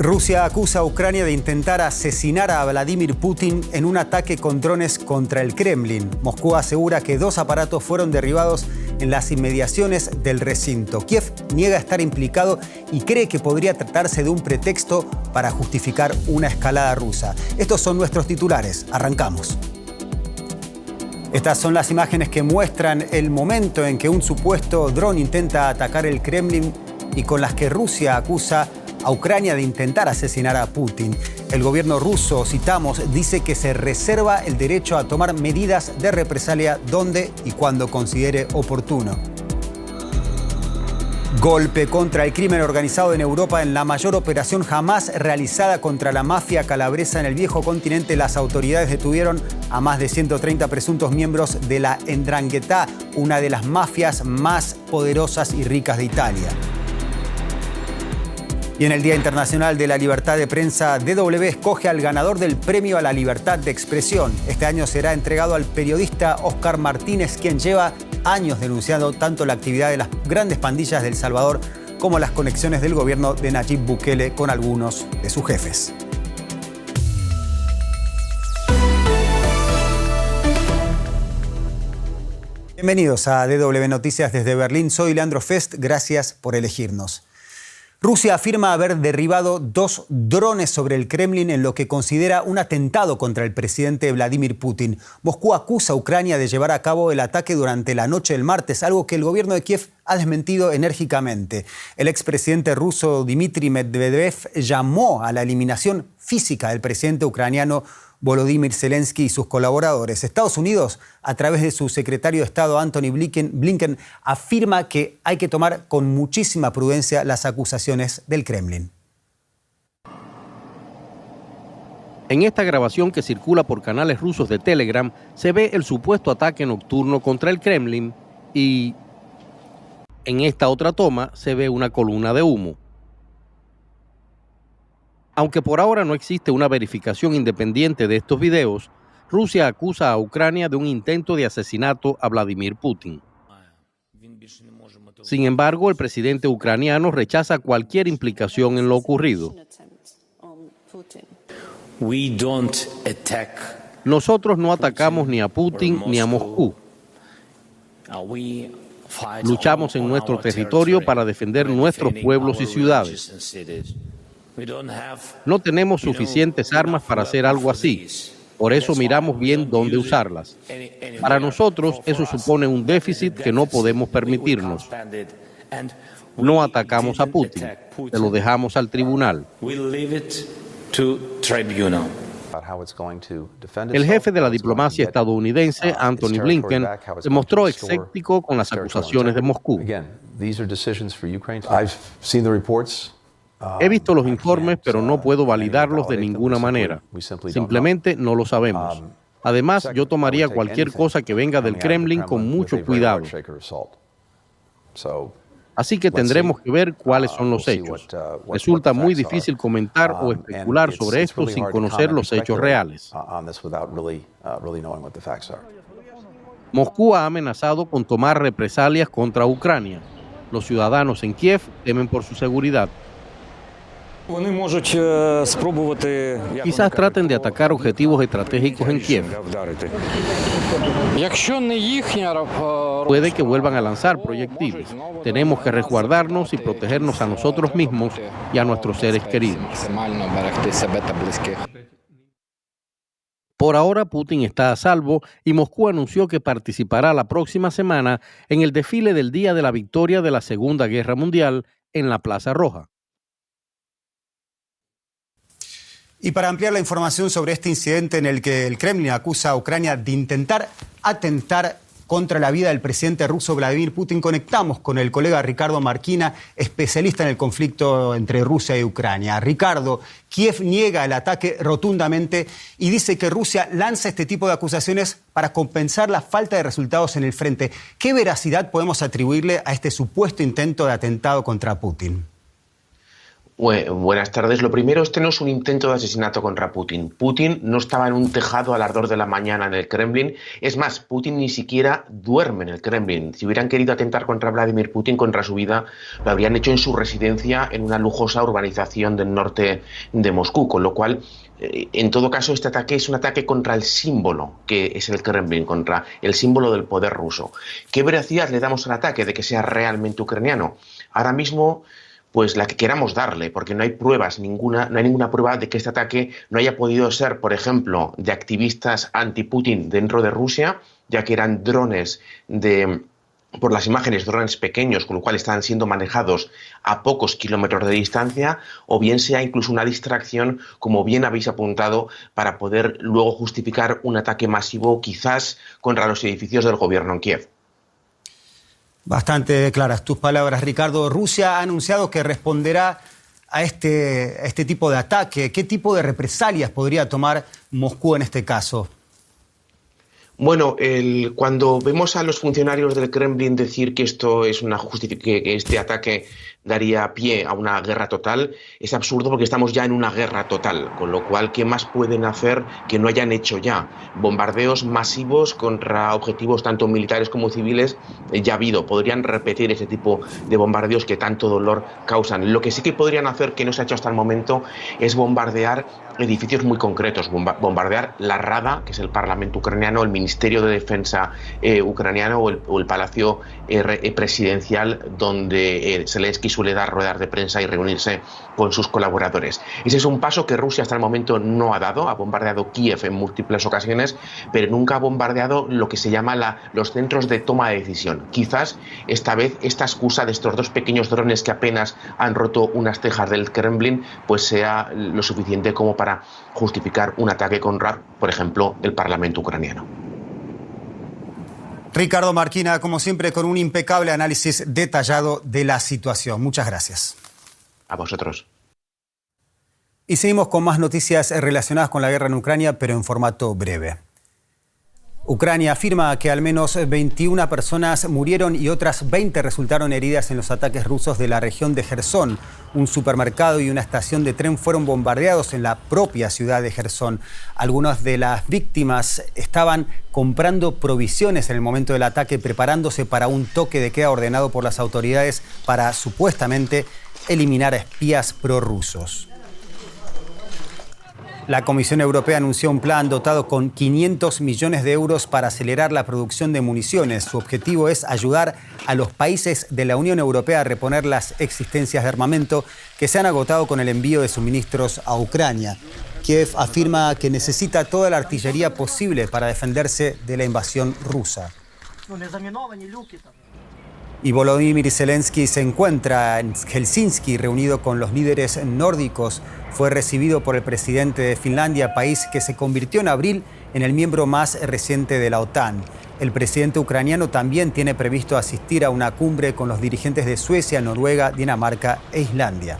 Rusia acusa a Ucrania de intentar asesinar a Vladimir Putin en un ataque con drones contra el Kremlin. Moscú asegura que 2 aparatos fueron derribados en las inmediaciones del recinto. Kiev niega estar implicado y cree que podría tratarse de un pretexto para justificar una escalada rusa. Estos son nuestros titulares. Arrancamos. Estas son las imágenes que muestran el momento en que un supuesto dron intenta atacar el Kremlin y con las que Rusia acusa a Ucrania de intentar asesinar a Putin. El gobierno ruso, citamos, dice que se reserva el derecho a tomar medidas de represalia donde y cuando considere oportuno. Golpe contra el crimen organizado en Europa en la mayor operación jamás realizada contra la mafia calabresa en el viejo continente. Las autoridades detuvieron a más de 130 presuntos miembros de la 'Ndrangheta, una de las mafias más poderosas y ricas de Italia. Y en el Día Internacional de la Libertad de Prensa, DW escoge al ganador del Premio a la Libertad de Expresión. Este año será entregado al periodista Óscar Martínez, quien lleva años denunciando tanto la actividad de las grandes pandillas de El Salvador como las conexiones del gobierno de Nayib Bukele con algunos de sus jefes. Bienvenidos a DW Noticias desde Berlín. Soy Leandro Fest. Gracias por elegirnos. Rusia afirma haber derribado 2 drones sobre el Kremlin en lo que considera un atentado contra el presidente Vladimir Putin. Moscú acusa a Ucrania de llevar a cabo el ataque durante la noche del martes, algo que el gobierno de Kiev ha desmentido enérgicamente. El expresidente ruso Dmitry Medvedev llamó a la eliminación física del presidente ucraniano Volodymyr Zelensky y sus colaboradores. Estados Unidos, a través de su secretario de Estado Antony Blinken, afirma que hay que tomar con muchísima prudencia las acusaciones del Kremlin. En esta grabación que circula por canales rusos de Telegram se ve el supuesto ataque nocturno contra el Kremlin y en esta otra toma se ve una columna de humo. Aunque por ahora no existe una verificación independiente de estos videos, Rusia acusa a Ucrania de un intento de asesinato a Vladimir Putin. Sin embargo, el presidente ucraniano rechaza cualquier implicación en lo ocurrido. Nosotros no atacamos ni a Putin ni a Moscú. Luchamos en nuestro territorio para defender nuestros pueblos y ciudades. No tenemos suficientes armas para hacer algo así. Por eso miramos bien dónde usarlas. Para nosotros, eso supone un déficit que no podemos permitirnos. No atacamos a Putin, se lo dejamos al tribunal. El jefe de la diplomacia estadounidense, Antony Blinken, se mostró escéptico con las acusaciones de Moscú. He visto los informes, pero no puedo validarlos de ninguna manera. Simplemente no lo sabemos. Además, yo tomaría cualquier cosa que venga del Kremlin con mucho cuidado. Así que tendremos que ver cuáles son los hechos. Resulta muy difícil comentar o especular sobre esto sin conocer los hechos reales. Moscú ha amenazado con tomar represalias contra Ucrania. Los ciudadanos en Kiev temen por su seguridad. Quizás traten de atacar objetivos estratégicos en Kiev. Puede que vuelvan a lanzar proyectiles. Tenemos que resguardarnos y protegernos a nosotros mismos y a nuestros seres queridos. Por ahora, Putin está a salvo y Moscú anunció que participará la próxima semana en el desfile del Día de la Victoria de la Segunda Guerra Mundial en la Plaza Roja. Y para ampliar la información sobre este incidente en el que el Kremlin acusa a Ucrania de intentar atentar contra la vida del presidente ruso Vladimir Putin, conectamos con el colega Ricardo Marquina, especialista en el conflicto entre Rusia y Ucrania. Ricardo, Kiev niega el ataque rotundamente y dice que Rusia lanza este tipo de acusaciones para compensar la falta de resultados en el frente. ¿Qué veracidad podemos atribuirle a este supuesto intento de atentado contra Putin? Buenas tardes. Lo primero, este no es un intento de asesinato contra Putin. Putin no estaba en un tejado al ardor de la mañana en el Kremlin. Es más, Putin ni siquiera duerme en el Kremlin. Si hubieran querido atentar contra Vladimir Putin, contra su vida, lo habrían hecho en su residencia en una lujosa urbanización del norte de Moscú. Con lo cual, en todo caso, este ataque es un ataque contra el símbolo que es el Kremlin, contra el símbolo del poder ruso. ¿Qué veracidad le damos al ataque de que sea realmente ucraniano? Ahora mismo, pues la que queramos darle, porque no hay pruebas ninguna, no hay ninguna prueba de que este ataque no haya podido ser, por ejemplo, de activistas anti-Putin dentro de Rusia, ya que eran drones por las imágenes, drones pequeños, con lo cual estaban siendo manejados a pocos kilómetros de distancia, o bien sea incluso una distracción, como bien habéis apuntado, para poder luego justificar un ataque masivo, quizás contra los edificios del gobierno en Kiev. Bastante claras tus palabras, Ricardo. Rusia ha anunciado que responderá a este tipo de ataque. ¿Qué tipo de represalias podría tomar Moscú en este caso? Bueno, cuando vemos a los funcionarios del Kremlin decir que esto es que este ataque daría pie a una guerra total, es absurdo porque estamos ya en una guerra total, con lo cual, ¿qué más pueden hacer que no hayan hecho ya? Bombardeos masivos contra objetivos tanto militares como civiles ya ha habido. Podrían repetir ese tipo de bombardeos que tanto dolor causan. Lo que sí que podrían hacer, que no se ha hecho hasta el momento, es bombardear edificios muy concretos, bombardear la Rada, que es el Parlamento ucraniano, el Ministerio de Defensa ucraniano o el Palacio Presidencial, donde Zelensky suele dar ruedas de prensa y reunirse con sus colaboradores. Ese es un paso que Rusia hasta el momento no ha dado. Ha bombardeado Kiev en múltiples ocasiones, pero nunca ha bombardeado lo que se llama los centros de toma de decisión. Quizás esta vez esta excusa de estos dos pequeños drones que apenas han roto unas tejas del Kremlin pues sea lo suficiente como para justificar un ataque contra, por ejemplo, el Parlamento ucraniano. Ricardo Marquina, como siempre, con un impecable análisis detallado de la situación. Muchas gracias. A vosotros. Y seguimos con más noticias relacionadas con la guerra en Ucrania, pero en formato breve. Ucrania afirma que al menos 21 personas murieron y otras 20 resultaron heridas en los ataques rusos de la región de Jersón. Un supermercado y una estación de tren fueron bombardeados en la propia ciudad de Jersón. Algunas de las víctimas estaban comprando provisiones en el momento del ataque, preparándose para un toque de queda ordenado por las autoridades para supuestamente eliminar a espías prorrusos. La Comisión Europea anunció un plan dotado con 500 millones de euros para acelerar la producción de municiones. Su objetivo es ayudar a los países de la Unión Europea a reponer las existencias de armamento que se han agotado con el envío de suministros a Ucrania. Kiev afirma que necesita toda la artillería posible para defenderse de la invasión rusa. Y Volodymyr Zelensky se encuentra en Helsinki reunido con los líderes nórdicos. Fue recibido por el presidente de Finlandia, país que se convirtió en abril en el miembro más reciente de la OTAN. El presidente ucraniano también tiene previsto asistir a una cumbre con los dirigentes de Suecia, Noruega, Dinamarca e Islandia.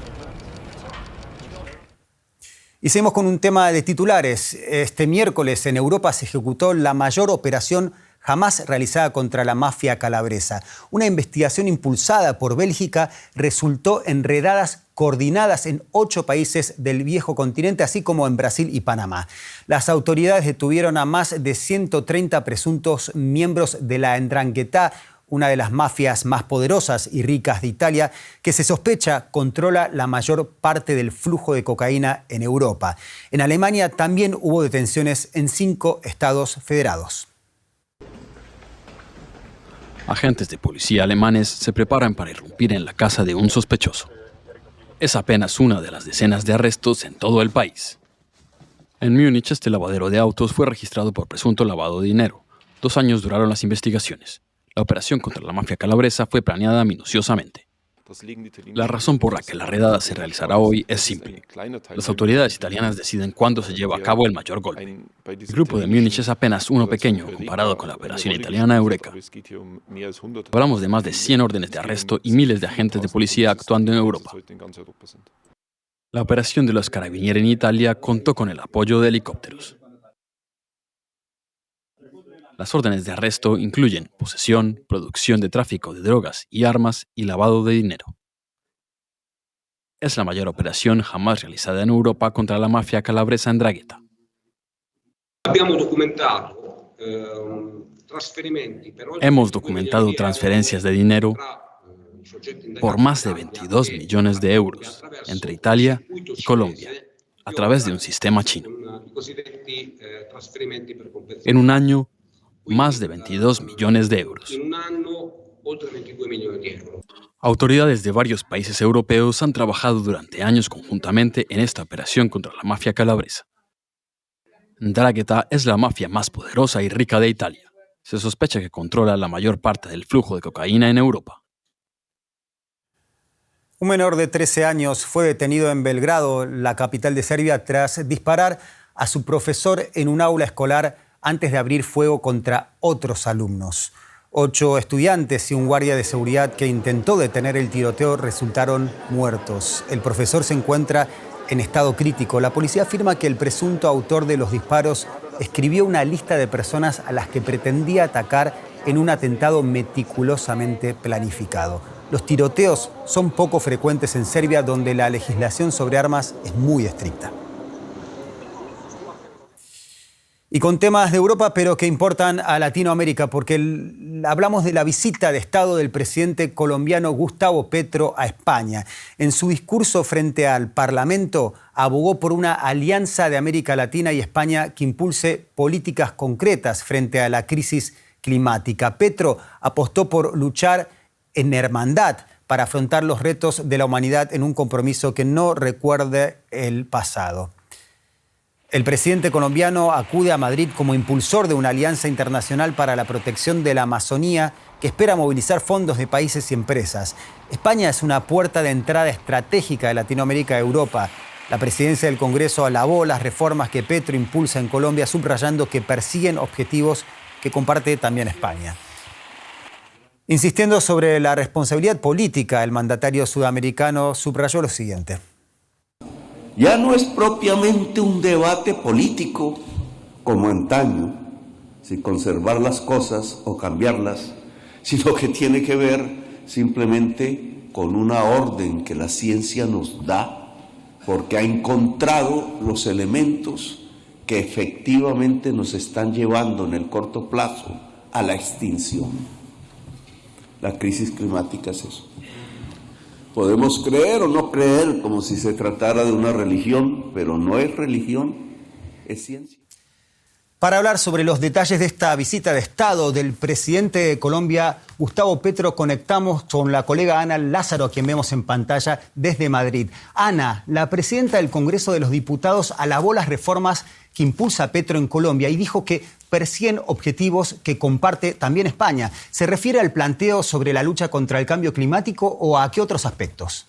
Y seguimos con un tema de titulares. Este miércoles en Europa se ejecutó la mayor operación jamás realizada contra la mafia calabresa. Una investigación impulsada por Bélgica resultó en redadas coordinadas en 8 países del viejo continente, así como en Brasil y Panamá. Las autoridades detuvieron a más de 130 presuntos miembros de la 'Ndrangheta, una de las mafias más poderosas y ricas de Italia, que se sospecha controla la mayor parte del flujo de cocaína en Europa. En Alemania también hubo detenciones en 5 estados federados. Agentes de policía alemanes se preparan para irrumpir en la casa de un sospechoso. Es apenas una de las decenas de arrestos en todo el país. En Múnich, este lavadero de autos fue registrado por presunto lavado de dinero. 2 años duraron las investigaciones. La operación contra la mafia calabresa fue planeada minuciosamente. La razón por la que la redada se realizará hoy es simple. Las autoridades italianas deciden cuándo se lleva a cabo el mayor golpe. El grupo de Múnich es apenas uno pequeño comparado con la operación italiana Eureka. Hablamos de más de 100 órdenes de arresto y miles de agentes de policía actuando en Europa. La operación de los Carabinieri en Italia contó con el apoyo de helicópteros. Las órdenes de arresto incluyen posesión, producción de tráfico de drogas y armas y lavado de dinero. Es la mayor operación jamás realizada en Europa contra la mafia calabresa 'ndrangheta. Hemos documentado transferencias de dinero por más de 22 millones de euros entre Italia y Colombia a través de un sistema chino. En un año, más de 22 millones de euros. Autoridades de varios países europeos han trabajado durante años conjuntamente en esta operación contra la mafia calabresa. 'Ndrangheta es la mafia más poderosa y rica de Italia. Se sospecha que controla la mayor parte del flujo de cocaína en Europa. Un menor de 13 años fue detenido en Belgrado, la capital de Serbia, tras disparar a su profesor en un aula escolar antes de abrir fuego contra otros alumnos. 8 estudiantes y un guardia de seguridad que intentó detener el tiroteo resultaron muertos. El profesor se encuentra en estado crítico. La policía afirma que el presunto autor de los disparos escribió una lista de personas a las que pretendía atacar en un atentado meticulosamente planificado. Los tiroteos son poco frecuentes en Serbia, donde la legislación sobre armas es muy estricta. Y con temas de Europa, pero que importan a Latinoamérica, porque hablamos de la visita de Estado del presidente colombiano Gustavo Petro a España. En su discurso frente al Parlamento, abogó por una alianza de América Latina y España que impulse políticas concretas frente a la crisis climática. Petro apostó por luchar en hermandad para afrontar los retos de la humanidad en un compromiso que no recuerde el pasado. El presidente colombiano acude a Madrid como impulsor de una alianza internacional para la protección de la Amazonía que espera movilizar fondos de países y empresas. España es una puerta de entrada estratégica de Latinoamérica a Europa. La presidencia del Congreso alabó las reformas que Petro impulsa en Colombia, subrayando que persiguen objetivos que comparte también España. Insistiendo sobre la responsabilidad política, el mandatario sudamericano subrayó lo siguiente. Ya no es propiamente un debate político como antaño, si conservar las cosas o cambiarlas, sino que tiene que ver simplemente con una orden que la ciencia nos da, porque ha encontrado los elementos que efectivamente nos están llevando en el corto plazo a la extinción. La crisis climática es eso. Podemos creer o no creer como si se tratara de una religión, pero no es religión, es ciencia. Para hablar sobre los detalles de esta visita de Estado del presidente de Colombia, Gustavo Petro, conectamos con la colega Ana Lázaro, a quien vemos en pantalla desde Madrid. Ana, la presidenta del Congreso de los Diputados alabó las reformas que impulsa Petro en Colombia y dijo que persiguen objetivos que comparte también España. ¿Se refiere al planteo sobre la lucha contra el cambio climático o a qué otros aspectos?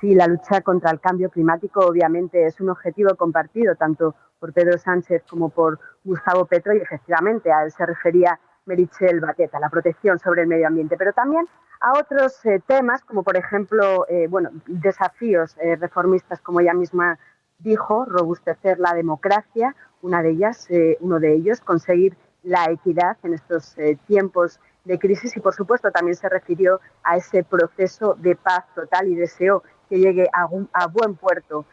Sí, la lucha contra el cambio climático obviamente es un objetivo compartido tanto por Pedro Sánchez como por Gustavo Petro y efectivamente a él se refería Meritxell Batet, a la protección sobre el medio ambiente, pero también a otros temas como por ejemplo desafíos reformistas, como ella misma dijo, robustecer la democracia, uno de ellos, conseguir la equidad en estos tiempos de crisis y por supuesto también se refirió a ese proceso de paz total y deseó que llegue a buen puerto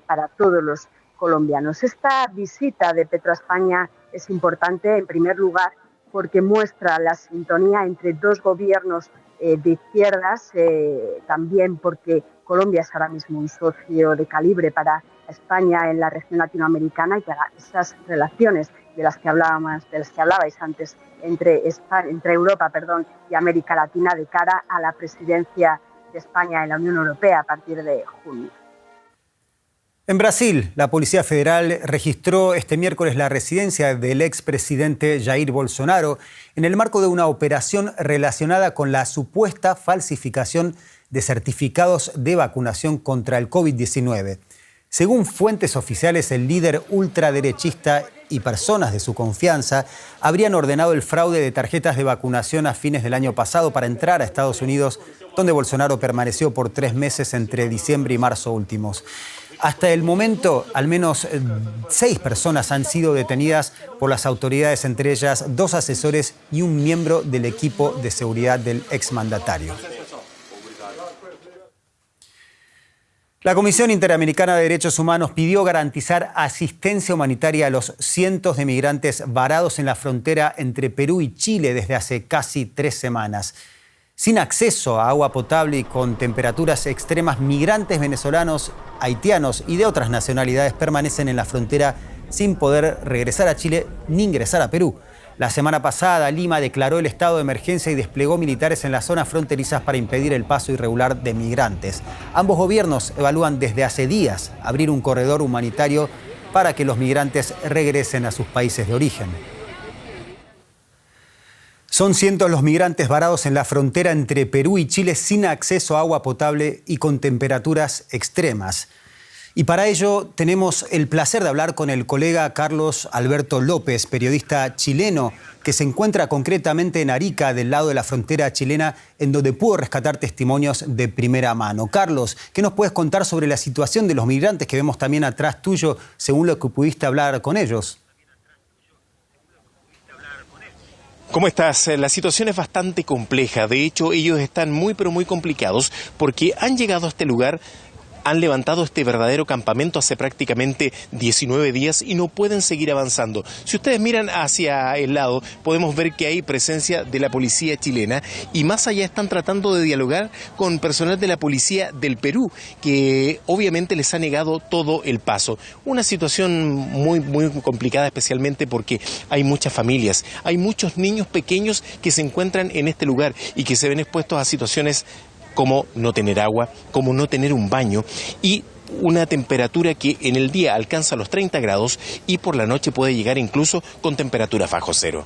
para todos los colombianos. Esta visita de Petro a España es importante, en primer lugar, porque muestra la sintonía entre dos gobiernos de izquierdas, también porque Colombia es ahora mismo un socio de calibre para España en la región latinoamericana y para esas relaciones de las que hablabais antes entre Europa, y América Latina de cara a la presidencia de España en la Unión Europea a partir de junio. En Brasil, la Policía Federal registró este miércoles la residencia del expresidente Jair Bolsonaro en el marco de una operación relacionada con la supuesta falsificación de certificados de vacunación contra el COVID-19. Según fuentes oficiales, el líder ultraderechista y personas de su confianza habrían ordenado el fraude de tarjetas de vacunación a fines del año pasado para entrar a Estados Unidos, donde Bolsonaro permaneció por 3 meses entre diciembre y marzo últimos. Hasta el momento, al menos 6 personas han sido detenidas por las autoridades, entre ellas 2 asesores y un miembro del equipo de seguridad del exmandatario. La Comisión Interamericana de Derechos Humanos pidió garantizar asistencia humanitaria a los cientos de migrantes varados en la frontera entre Perú y Chile desde hace casi 3 semanas. Sin acceso a agua potable y con temperaturas extremas, migrantes venezolanos, haitianos y de otras nacionalidades permanecen en la frontera sin poder regresar a Chile ni ingresar a Perú. La semana pasada, Lima declaró el estado de emergencia y desplegó militares en las zonas fronterizas para impedir el paso irregular de migrantes. Ambos gobiernos evalúan desde hace días abrir un corredor humanitario para que los migrantes regresen a sus países de origen. Son cientos los migrantes varados en la frontera entre Perú y Chile sin acceso a agua potable y con temperaturas extremas. Y para ello tenemos el placer de hablar con el colega Carlos Alberto López, periodista chileno, que se encuentra concretamente en Arica, del lado de la frontera chilena, en donde pudo rescatar testimonios de primera mano. Carlos, ¿qué nos puedes contar sobre la situación de los migrantes que vemos también atrás tuyo, según lo que pudiste hablar con ellos? ¿Cómo estás? La situación es bastante compleja. De hecho, ellos están muy complicados porque han llegado a este lugar, han levantado este verdadero campamento hace prácticamente 19 días y no pueden seguir avanzando. Si ustedes miran hacia el lado, podemos ver que hay presencia de la policía chilena y más allá están tratando de dialogar con personal de la policía del Perú, que obviamente les ha negado todo el paso. Una situación muy complicada, especialmente porque hay muchas familias, hay muchos niños pequeños que se encuentran en este lugar y que se ven expuestos a situaciones como no tener agua, como no tener un baño y una temperatura que en el día alcanza los 30 grados y por la noche puede llegar incluso con temperaturas bajo cero.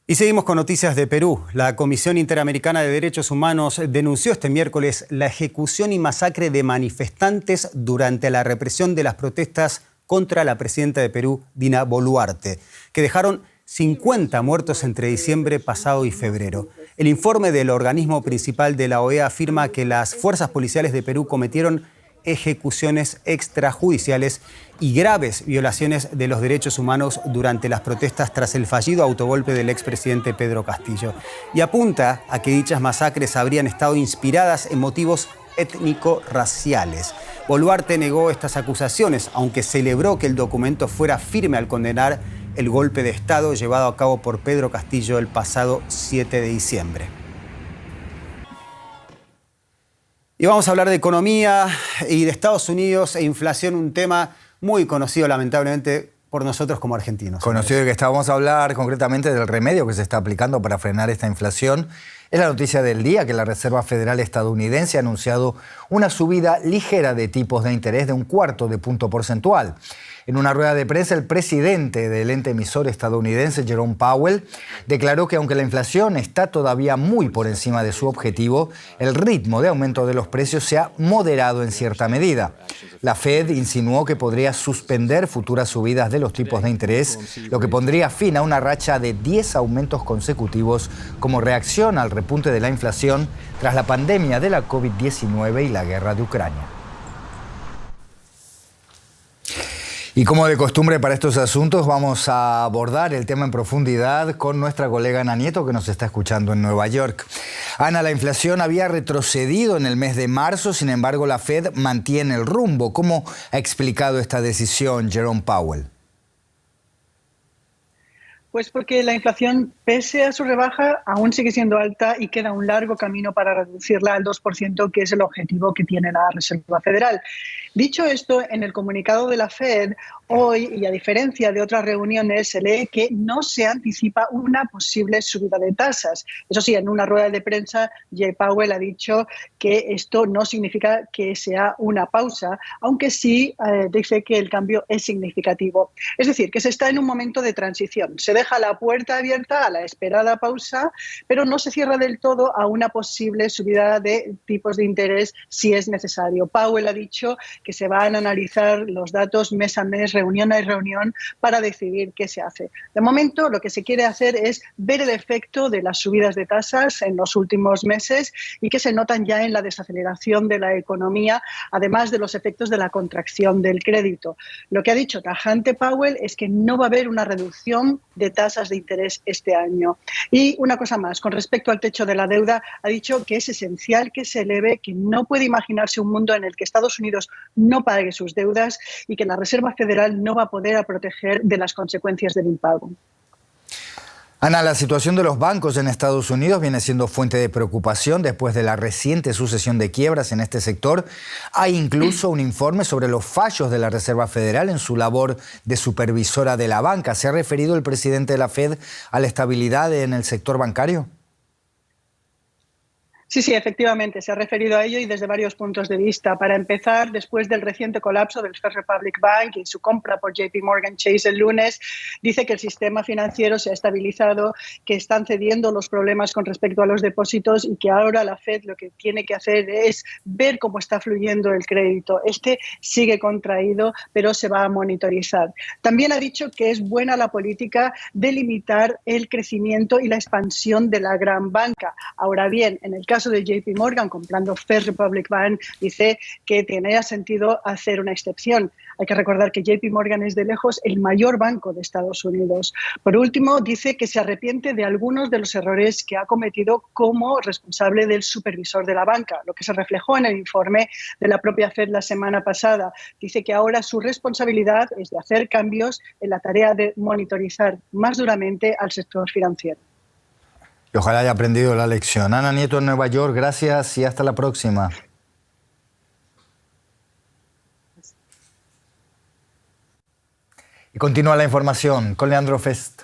Y seguimos con noticias de Perú. La Comisión Interamericana de Derechos Humanos denunció este miércoles la ejecución y masacre de manifestantes durante la represión de las protestas contra la presidenta de Perú, Dina Boluarte, que dejaron 50 muertos entre diciembre pasado y febrero. El informe del organismo principal de la OEA afirma que las fuerzas policiales de Perú cometieron ejecuciones extrajudiciales y graves violaciones de los derechos humanos durante las protestas tras el fallido autogolpe del expresidente Pedro Castillo. Y apunta a que dichas masacres habrían estado inspiradas en motivos étnico-raciales. Boluarte negó estas acusaciones, aunque celebró que el documento fuera firme al condenar el golpe de Estado llevado a cabo por Pedro Castillo el pasado 7 de diciembre. Y vamos a hablar de economía y de Estados Unidos e inflación, un tema muy conocido lamentablemente por nosotros como argentinos. Conocido que vamos a hablar concretamente del remedio que se está aplicando para frenar esta inflación. Es la noticia del día que la Reserva Federal estadounidense ha anunciado una subida ligera de tipos de interés de 1/4 punto porcentual. En una rueda de prensa, el presidente del ente emisor estadounidense, Jerome Powell, declaró que aunque la inflación está todavía muy por encima de su objetivo, el ritmo de aumento de los precios se ha moderado en cierta medida. La Fed insinuó que podría suspender futuras subidas de los tipos de interés, lo que pondría fin a una racha de 10 aumentos consecutivos como reacción al repunte de la inflación tras la pandemia de la COVID-19 y la guerra de Ucrania. Y como de costumbre para estos asuntos, vamos a abordar el tema en profundidad con nuestra colega Ana Nieto, que nos está escuchando en Nueva York. Ana, la inflación había retrocedido en el mes de marzo, sin embargo la Fed mantiene el rumbo. ¿Cómo ha explicado esta decisión Jerome Powell? Pues porque la inflación, pese a su rebaja, aún sigue siendo alta y queda un largo camino para reducirla al 2%, que es el objetivo que tiene la Reserva Federal. Dicho esto, en el comunicado de la Fed, hoy, y a diferencia de otras reuniones, se lee que no se anticipa una posible subida de tasas. Eso sí, en una rueda de prensa, Jay Powell ha dicho que esto no significa que sea una pausa, aunque sí dice que el cambio es significativo. Es decir, que se está en un momento de transición. Se deja la puerta abierta a la esperada pausa, pero no se cierra del todo a una posible subida de tipos de interés si es necesario. Powell ha dicho que se van a analizar los datos mes a mes reunión a reunión para decidir qué se hace. De momento, lo que se quiere hacer es ver el efecto de las subidas de tasas en los últimos meses y que se notan ya en la desaceleración de la economía, además de los efectos de la contracción del crédito. Lo que ha dicho tajante Powell es que no va a haber una reducción de tasas de interés este año. Y una cosa más, con respecto al techo de la deuda, ha dicho que es esencial que se eleve, que no puede imaginarse un mundo en el que Estados Unidos no pague sus deudas y que la Reserva Federal no va a poder proteger de las consecuencias del impago. Ana, la situación de los bancos en Estados Unidos viene siendo fuente de preocupación después de la reciente sucesión de quiebras en este sector. Hay incluso un informe sobre los fallos de la Reserva Federal en su labor de supervisora de la banca. ¿Se ha referido el presidente de la Fed a la estabilidad en el sector bancario? Sí, efectivamente, se ha referido a ello y desde varios puntos de vista. Para empezar, después del reciente colapso del First Republic Bank y su compra por JP Morgan Chase el lunes, dice que el sistema financiero se ha estabilizado, que están cediendo los problemas con respecto a los depósitos y que ahora la Fed lo que tiene que hacer es ver cómo está fluyendo el crédito. Este sigue contraído, pero se va a monitorizar. También ha dicho que es buena la política de limitar el crecimiento y la expansión de la gran banca. Ahora bien, en el caso de JP Morgan comprando First Republic Bank, dice que tenía sentido hacer una excepción. Hay que recordar que JP Morgan es de lejos el mayor banco de Estados Unidos. Por último, dice que se arrepiente de algunos de los errores que ha cometido como responsable del supervisor de la banca, lo que se reflejó en el informe de la propia Fed la semana pasada. Dice que ahora su responsabilidad es de hacer cambios en la tarea de monitorizar más duramente al sector financiero. Y ojalá haya aprendido la lección. Ana Nieto en Nueva York, gracias y hasta la próxima. Y continúa la información con Leandro Fest.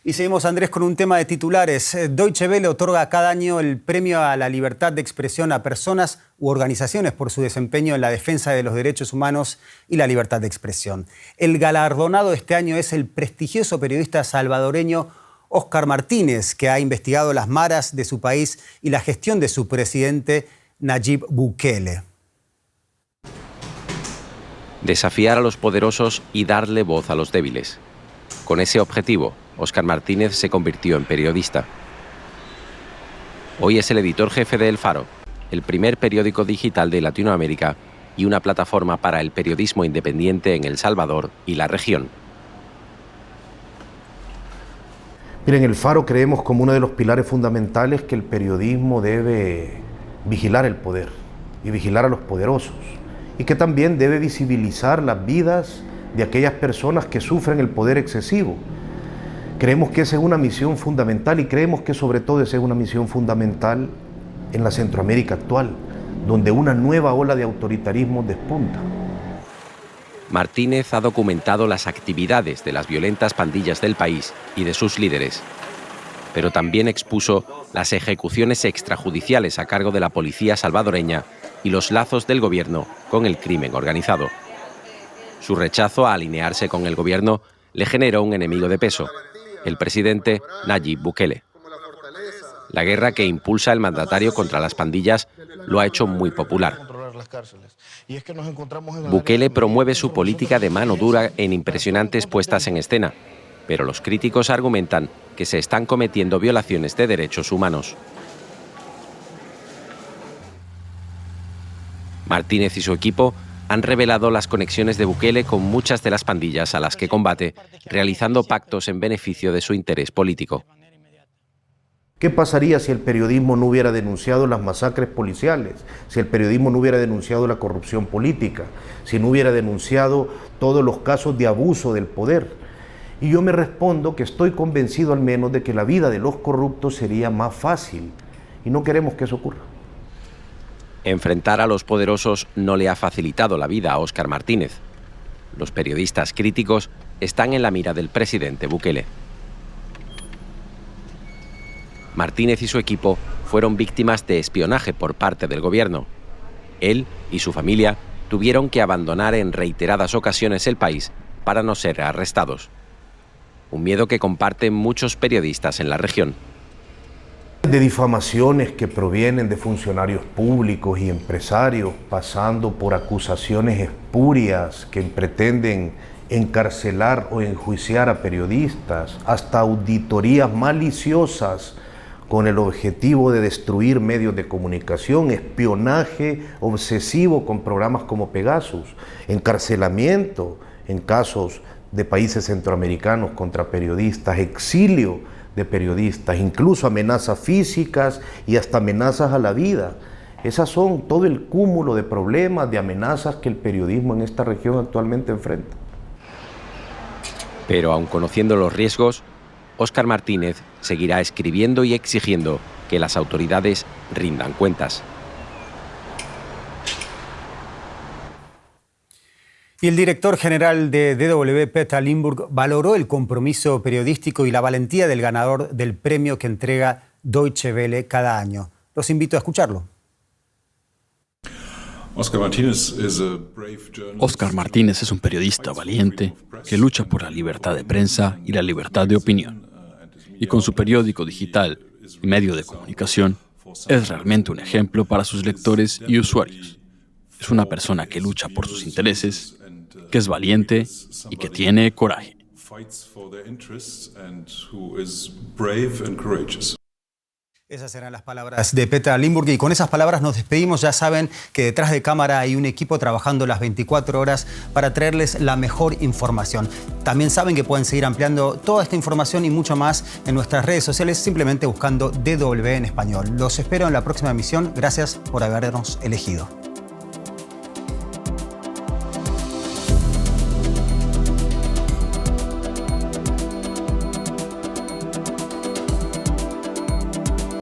Y seguimos, Andrés, con un tema de titulares. Deutsche Welle otorga cada año el premio a la libertad de expresión a personas u organizaciones por su desempeño en la defensa de los derechos humanos y la libertad de expresión. El galardonado este año es el prestigioso periodista salvadoreño Óscar Martínez, que ha investigado las maras de su país y la gestión de su presidente Nayib Bukele. Desafiar a los poderosos y darle voz a los débiles. Con ese objetivo, Óscar Martínez se convirtió en periodista. Hoy es el editor jefe de El Faro, el primer periódico digital de Latinoamérica y una plataforma para el periodismo independiente en El Salvador y la región. Miren, El Faro creemos como uno de los pilares fundamentales que el periodismo debe vigilar el poder y vigilar a los poderosos y que también debe visibilizar las vidas de aquellas personas que sufren el poder excesivo. Creemos que esa es una misión fundamental y creemos que sobre todo esa es una misión fundamental en la Centroamérica actual, donde una nueva ola de autoritarismo despunta. Martínez ha documentado las actividades de las violentas pandillas del país y de sus líderes, pero también expuso las ejecuciones extrajudiciales a cargo de la policía salvadoreña y los lazos del gobierno con el crimen organizado. Su rechazo a alinearse con el gobierno le generó un enemigo de peso, el presidente Nayib Bukele. La guerra que impulsa el mandatario contra las pandillas lo ha hecho muy popular. Bukele promueve su política de mano dura en impresionantes puestas en escena, pero los críticos argumentan que se están cometiendo violaciones de derechos humanos. Martínez y su equipo han revelado las conexiones de Bukele con muchas de las pandillas a las que combate, realizando pactos en beneficio de su interés político. ¿Qué pasaría si el periodismo no hubiera denunciado las masacres policiales? Si el periodismo no hubiera denunciado la corrupción política, si no hubiera denunciado todos los casos de abuso del poder. Y yo me respondo que estoy convencido al menos de que la vida de los corruptos sería más fácil y no queremos que eso ocurra. Enfrentar a los poderosos no le ha facilitado la vida a Óscar Martínez. Los periodistas críticos están en la mira del presidente Bukele. Martínez y su equipo fueron víctimas de espionaje por parte del gobierno. Él y su familia tuvieron que abandonar en reiteradas ocasiones el país para no ser arrestados. Un miedo que comparten muchos periodistas en la región. De difamaciones que provienen de funcionarios públicos y empresarios, pasando por acusaciones espurias que pretenden encarcelar o enjuiciar a periodistas, hasta auditorías maliciosas con el objetivo de destruir medios de comunicación, espionaje obsesivo con programas como Pegasus, encarcelamiento en casos de países centroamericanos contra periodistas, exilio de periodistas, incluso amenazas físicas y hasta amenazas a la vida. Esas son todo el cúmulo de problemas, de amenazas que el periodismo en esta región actualmente enfrenta. Pero aun conociendo los riesgos, Óscar Martínez seguirá escribiendo y exigiendo que las autoridades rindan cuentas. Y el director general de DW, Peter Limburg, valoró el compromiso periodístico y la valentía del ganador del premio que entrega Deutsche Welle cada año. Los invito a escucharlo. Óscar Martínez es un periodista valiente que lucha por la libertad de prensa y la libertad de opinión. Y con su periódico digital y medio de comunicación, es realmente un ejemplo para sus lectores y usuarios. Es una persona que lucha por sus intereses, que es valiente y que tiene coraje. Esas serán las palabras de Peter Limburg y con esas palabras nos despedimos. Ya saben que detrás de cámara hay un equipo trabajando las 24 horas para traerles la mejor información. También saben que pueden seguir ampliando toda esta información y mucho más en nuestras redes sociales simplemente buscando DW en español. Los espero en la próxima emisión. Gracias por habernos elegido.